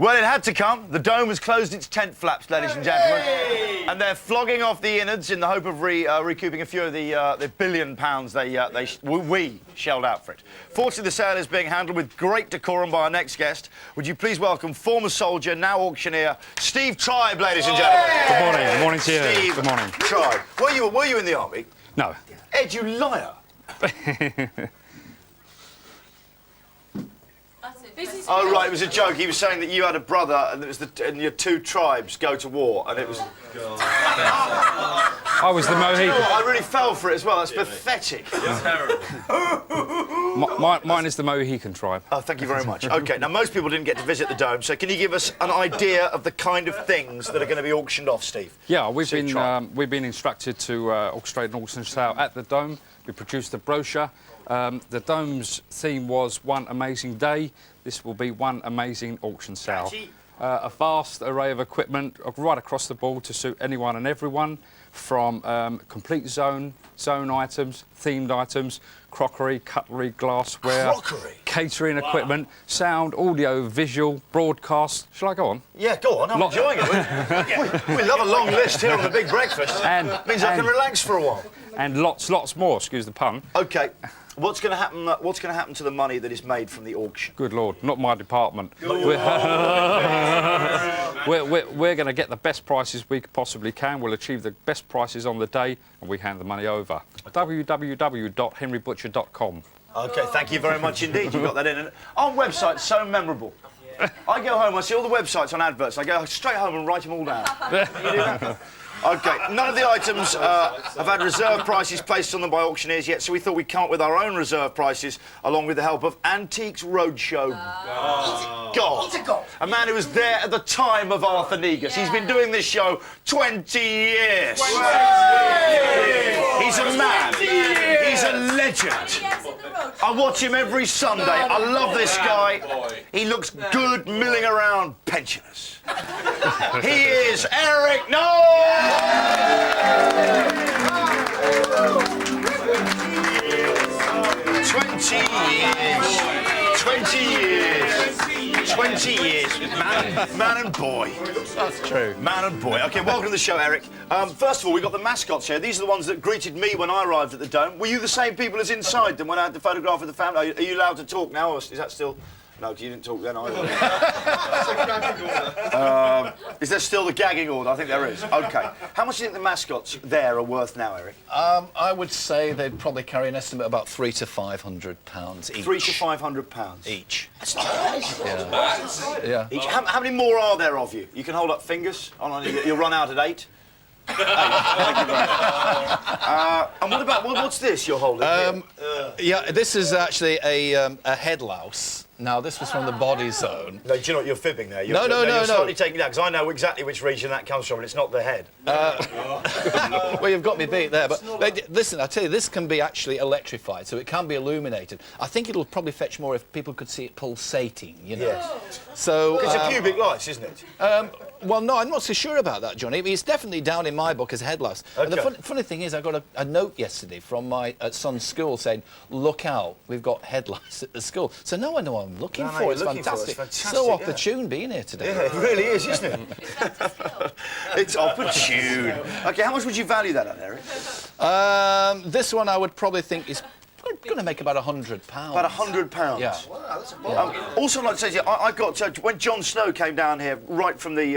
Well, it had to come. The Dome has closed its tent flaps, ladies and gentlemen. Hey! And they're flogging off the innards in the hope of recouping a few of the £1 billion we shelled out for it. Fortunately, the sale is being handled with great decorum by our next guest. Would you please welcome former soldier, now auctioneer, Steve Tribe, ladies and gentlemen. Hey! Good morning. Good morning to you. Steve Good morning. Tribe. Were you in the army? No. Ed, you liar. Oh, right, it was a joke. He was saying that you had a brother and, and your two tribes go to war, and it was... I was the Mohican. I really fell for it as well. That's pathetic. It's terrible. Mine is the Mohican tribe. Oh, thank you very much. OK, now, most people didn't get to visit the Dome, so can you give us an idea of the kind of things that are going to be auctioned off, Steve? Yeah, we've been instructed to orchestrate an auction sale at the Dome. We produced a brochure. The Dome's theme was One Amazing Day. This will be one amazing auction sale. A vast array of equipment right across the board to suit anyone and everyone, from complete zone items, themed items, crockery, cutlery, glassware, catering equipment, sound, audio, visual, broadcast. Shall I go on? Yeah, go on. I'm enjoying it. We love a long list here on the Big Breakfast. Means I can relax for a while. And lots more. Excuse the pun. OK. What's going to happen? What's going to happen to the money that is made from the auction? Good Lord, not my department. We're going to get the best prices we possibly can. We'll achieve the best prices on the day, and we hand the money over. www.henrybutcher.com. OK, thank you very much indeed. You got that in. And our website's so memorable. I go home, I see all the websites on adverts. I go straight home and write them all down. You do that? OK, none of the items have had reserve prices placed on them by auctioneers yet, so we thought we'd come up with our own reserve prices, along with the help of Antiques Roadshow. God. A man who was there at the time of Arthur Negus. He's been doing this show 20 years. He's a man. He's a legend. I watch him every Sunday. I love this guy. He looks good milling around pensioners. He is Eric Knowles! 20 years. Man and boy. That's true. Man and boy. OK, welcome to the show, Eric. First of all, we've got the mascots here. These are the ones that greeted me when I arrived at the Dome. Were you the same people as inside them when I had the photograph of the family? Are you allowed to talk now, or is that still... No, you didn't talk then either. Is there still the gagging order? I think there is. OK. How much do you think the mascots there are worth now, Eric? I would say they'd probably carry an estimate about £300 to £500 each. £300 to £500 each. That's nice. Yeah. Each. How many more are there of you? You can hold up fingers. You'll run out at 8. Thank you very much. And what's this you're holding? Yeah, this is actually a head louse. Now, this was from the body zone. No, do you know what? You're fibbing there. No. You're slightly taking it down, because I know exactly which region that comes from, and it's not the head. Well, you've got me beat there. But listen, I tell you, this can be actually electrified, so it can be illuminated. I think it'll probably fetch more if people could see it pulsating, you know. Yes. So it's a pubic lice, isn't it? Well, no, I'm not so sure about that, Johnny. It's definitely down in my book as a head louse. Okay. And the funny thing is, I got a note yesterday from my son's school saying, "Look out, we've got head lice at the school." So now I know what I'm looking for. It's fantastic. So opportune being here today. Yeah, it really is, isn't it? It's opportune. OK, how much would you value that at, Eric? This one I would probably think is going to make about £100. About £100? Yeah. Wow, that's also, I'd like to say to you, I got when Jon Snow came down here, right from the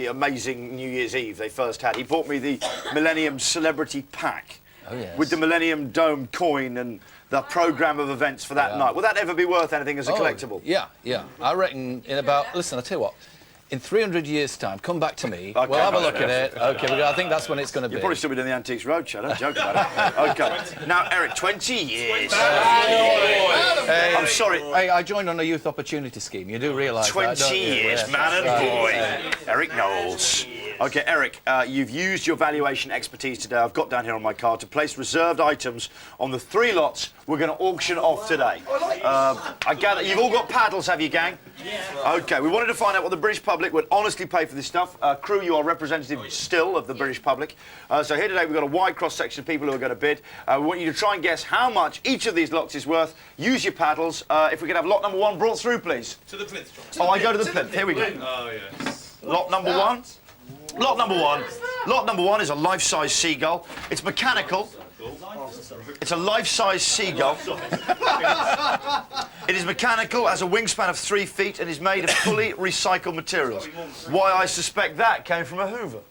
amazing New Year's Eve they first had, he bought me the Millenium Celebrity Pack. Oh, yes. With the Millennium Dome coin and the programme of events for that night. Will that ever be worth anything as a collectible? Yeah. I reckon in about... Listen, I'll tell you what. In 300 years' time, come back to me. Okay, we'll have a look at it. OK, I think that's when it's going to be. You'll probably still be doing the Antiques Roadshow, don't joke about it. OK. Now, Eric, 20 years. Hey, I'm sorry. Hey, I joined on a youth opportunity scheme. You do realise 20 that, don't you? years, Yes, man and boy. Eric Knowles. Okay, Eric, you've used your valuation expertise today. I've got down here on my card to place reserved items on the 3 lots we're going to auction off today. I gather you've all got paddles, have you, gang? Yeah. Okay, we wanted to find out what the British public would honestly pay for this stuff. Crew, you are representative still of the British public. So here today we've got a wide cross-section of people who are going to bid. We want you to try and guess how much each of these lots is worth. Use your paddles. If we could have lot number 1 brought through, please. To the plinth. Oh, I go to the plinth. Here we go. Oh, yes. Lot number 1. Lot number 1. Lot number 1 is a life-size seagull. It's mechanical. It's a life-size seagull. It is mechanical, has a wingspan of 3 feet, and is made of fully recycled materials. Why I suspect that came from a Hoover.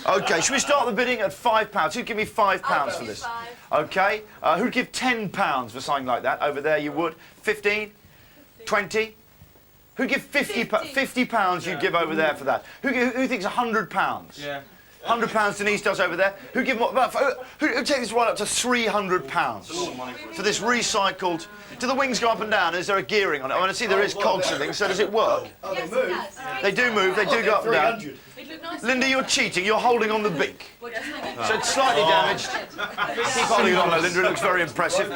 Okay, should we start the bidding at £5? Who'd give me £5 for this? Okay, who'd give £10 for something like that? Over there you would. 15? 20? Who'd give £50 you'd give over there for that? Who thinks £100? Yeah. £100 Denise does over there. Who'd take this right up to £300 for this recycled? Do the wings go up and down? Is there a gearing on it? I want to see there is cogs and things, so does it work? Yes, it does. They do move, they do go up and down. Linda, you're cheating, you're holding on the beak. So it's slightly damaged. Keep holding on there, Linda, it looks very impressive.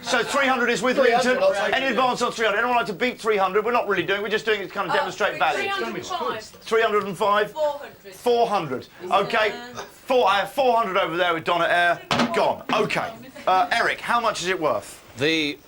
So 300 is with Linton. Any advance on 300? Anyone like to beat 300? We're not really doing, we're just doing it to kind of demonstrate value. 305. 400. Okay, I have 400 over there with Donna Air. Gone. Okay. Eric, how much is it worth? The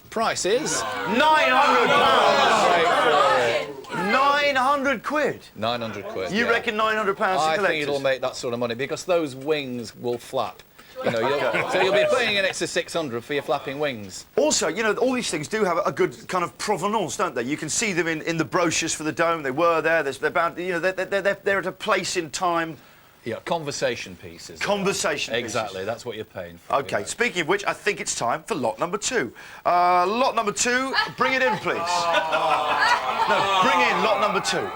price is £900. 900 quid. 900 quid. You reckon £900 to collectors? I think it'll make that sort of money because those wings will flap. You know, so you'll be paying an extra 600 for your flapping wings. Also, you know, all these things do have a good kind of provenance, don't they? You can see them in the brochures for the Dome. They were there. They're bound, you know, they're at a place in time. Yeah, conversation pieces. Conversation pieces. Exactly, that's what you're paying for. Okay, speaking of which, I think it's time for lot number 2. Lot number 2, bring it in, please. No, bring in lot number 2.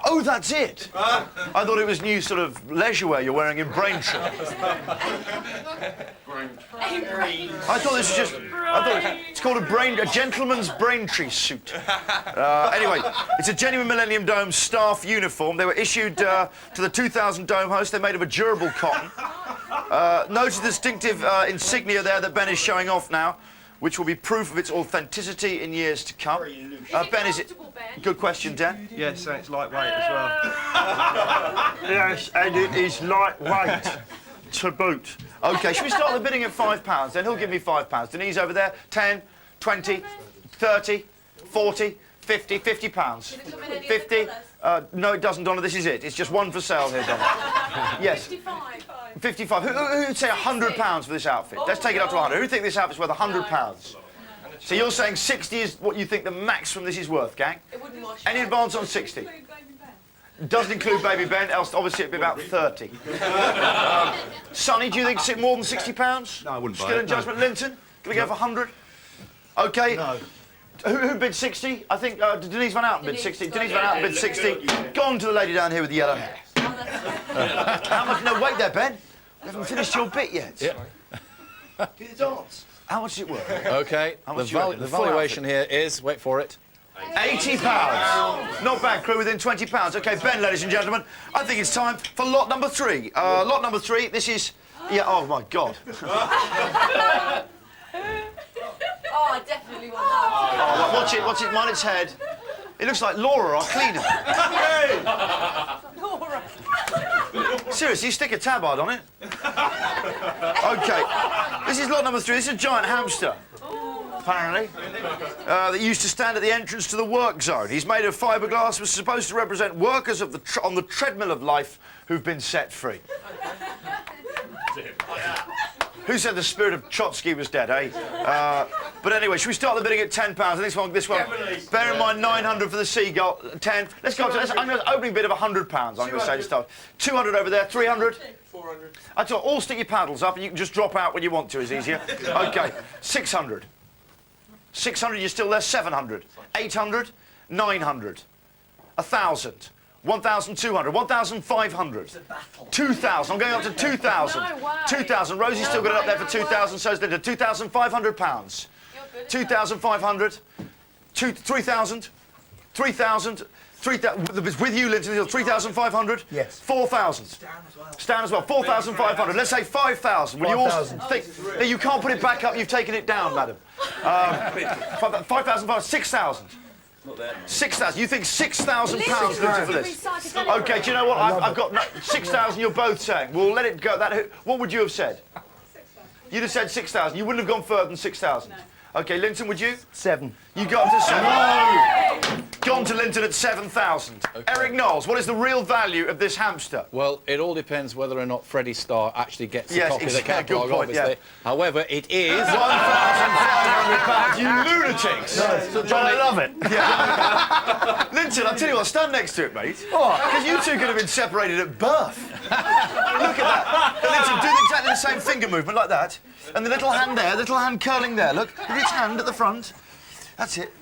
Oh, that's it. I thought it was new sort of leisure wear you're wearing in Braintree. I thought this was just. It's called a gentleman's Braintree suit. Anyway, it's a genuine Millennium Dome staff uniform. They were issued to the 2000 Dome host. They're made of a durable cotton. Notice the distinctive insignia there that Ben is showing off now, which will be proof of its authenticity in years to come. Ben, is it? Good question, Dan. Yes, and it's lightweight as well. Yes, and it is lightweight to boot. Okay, should we start the bidding at £5? Then he'll give me £5. Denise over there, 10, 20, 30, 40, 50, £50. 50. No, it doesn't, Donna. This is it. It's just one for sale here, Donna. Yes. 55. Who'd say £100 for this outfit? Let's take it up to 100. Who think this outfit's worth £100? So you're saying 60 is what you think the maximum this is worth, gang? Any advance on 60? Doesn't include Baby Ben, else obviously it'd be about 30. Sonny, do you think it's more than £60? No, I wouldn't buy Skill it. and judgment. Linton, can we go for 100? Okay. No. Who bid 60? I think Denise Van Outen bid 60. Denise Van Outen bid 60. Go on to the lady down here with the yellow hair. How much? No, wait there, Ben. You haven't finished your bit yet. Yeah. Do the dance. How much is it worth? Okay, the valuation here is, wait for it, £80. Not bad, crew, within £20. OK, Ben, ladies and gentlemen, I think it's time for lot number 3. Lot number 3, this is... Yeah, oh, my God. Oh, I definitely want that. Oh, watch it, mind its head. It looks like Laura, our cleaner. Laura. Seriously, stick a tabard on it. OK, this is lot number 3. This is a giant hamster, apparently, that used to stand at the entrance to the work zone. He's made of fiberglass, was supposed to represent workers of on the treadmill of life who've been set free. Who said the spirit of Trotsky was dead, eh? But anyway, should we start the bidding at £10? This one. Bear in mind 900 for the seagull. 10. Let's go up to. I'm going to opening bid of £100. I'm going to say to start. 200 over there. 300. 400. I tell you, all stick your paddles up, and you can just drop out when you want to. Is easier. Okay. 600. 600. You're still there. 700. 800. 900. 1,000. 1,200, 1,500, 2,000. I'm going up to 2,000. 2,000. Rosie's still got it up there for 2,000. So's Linda. £2,500. 2,500. 3,000. 3,000. With you, Linton, 3,500? Yes. 4,000. Stan as well. 4,500. Let's say 5,000. Will you all think... No, you can't put it back up. You've taken it down, madam. 5,500. 6,000. 6,000. You think £6,000, Linton, for this? OK, do you know what? I've got 6,000. You're both saying. We'll let it go. What would you have said? 6,000. You'd have said 6,000. You wouldn't have gone further than 6,000. No. OK, Linton, would you? 7. You got to 7. No! Gone to Linton at 7,000. Okay. Eric Knowles, what is the real value of this hamster? Well, it all depends whether or not Freddie Starr actually gets a copy of the catalogue, point, obviously. Yeah. However, it is... £1,500, you lunatics! No, John, I love it. Yeah. Linton, I'll tell you what, stand next to it, mate. Because you two could have been separated at birth. Look at that. Linton, do exactly the same finger movement, like that. And the little hand there, the little hand curling there, look. Look at its hand at the front. That's it.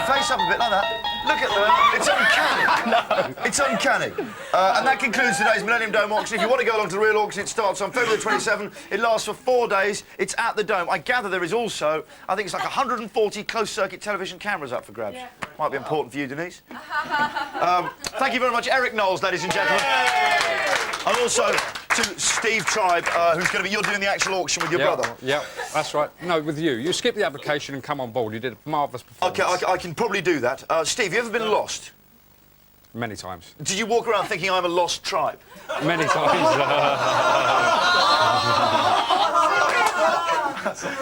Face up a bit like that. Look at that. It's uncanny. No. It's uncanny. And that concludes today's Millennium Dome auction. If you want to go along to the real auction, it starts on February 27th. It lasts for 4 days. It's at the Dome. I gather there is also, I think it's like 140 closed-circuit television cameras up for grabs. Yeah. Might be important for you, Denise. Thank you very much, Eric Knowles, ladies and gentlemen. And also to Steve Tribe, who's going to be... You're doing the actual auction with your brother. Yeah, that's right. No, with you. You skip the application and come on board. You did a marvellous performance. OK, I can probably do that. Steve, you ever been lost? Many times. Did you walk around thinking I'm a lost tribe? Many times.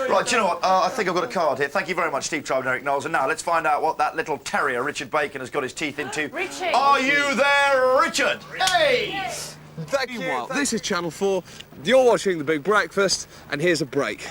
Right, do you know what? I think I've got a card here. Thank you very much, Steve Tribe and Eric Knowles. And now let's find out what that little terrier, Richard Bacon, has got his teeth into. Richard! Are you there, Richard? Hey! Thank you. This is Channel 4. You're watching The Big Breakfast, and here's a break.